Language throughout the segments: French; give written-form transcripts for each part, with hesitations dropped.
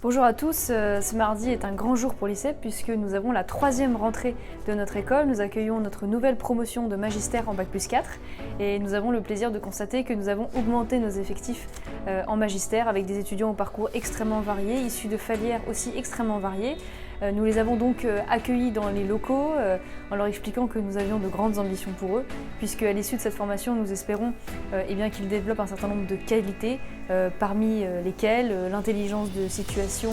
Bonjour à tous, ce mardi est un grand jour pour l'ICEP puisque nous avons la 3e rentrée de notre école. Nous accueillons notre nouvelle promotion de magistère en Bac+4 et nous avons le plaisir de constater que nous avons augmenté nos effectifs en magistère avec des étudiants au parcours extrêmement variés, issus de filières aussi extrêmement variées. Nous les avons donc accueillis dans les locaux en leur expliquant que nous avions de grandes ambitions pour eux, puisque à l'issue de cette formation, nous espérons qu'ils développent un certain nombre de qualités, parmi lesquelles l'intelligence de situation,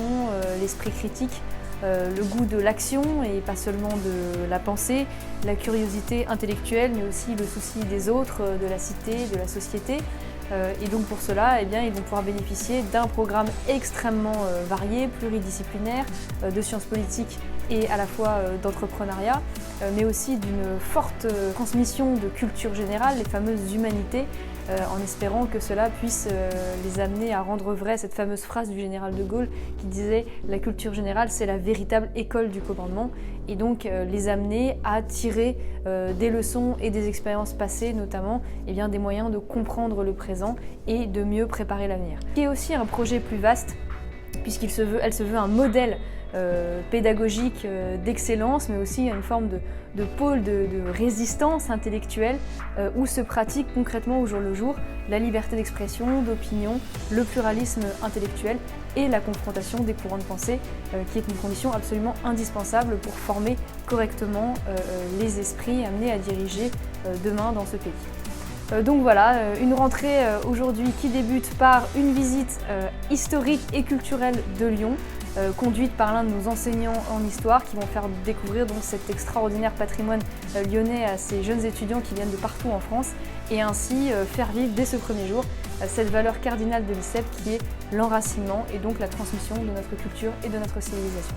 l'esprit critique, le goût de l'action et pas seulement de la pensée, la curiosité intellectuelle, mais aussi le souci des autres, de la cité, de la société. Et donc pour cela, ils vont pouvoir bénéficier d'un programme extrêmement varié, pluridisciplinaire, de sciences politiques et à la fois d'entrepreneuriat, mais aussi d'une forte transmission de culture générale, les fameuses humanités, en espérant que cela puisse les amener à rendre vraie cette fameuse phrase du général de Gaulle qui disait « La culture générale, c'est la véritable école du commandement » et donc les amener à tirer des leçons et des expériences passées, notamment des moyens de comprendre le présent et de mieux préparer l'avenir. Qui est aussi un projet plus vaste, puisqu'elle se veut un modèle pédagogique d'excellence, mais aussi une forme de pôle de résistance intellectuelle où se pratique concrètement au jour le jour la liberté d'expression, d'opinion, le pluralisme intellectuel et la confrontation des courants de pensée, qui est une condition absolument indispensable pour former correctement les esprits amenés à diriger demain dans ce pays. Donc voilà, une rentrée aujourd'hui qui débute par une visite historique et culturelle de Lyon, conduite par l'un de nos enseignants en histoire qui vont faire découvrir donc cet extraordinaire patrimoine lyonnais à ces jeunes étudiants qui viennent de partout en France et ainsi faire vivre dès ce premier jour cette valeur cardinale de l'ICEP qui est l'enracinement et donc la transmission de notre culture et de notre civilisation.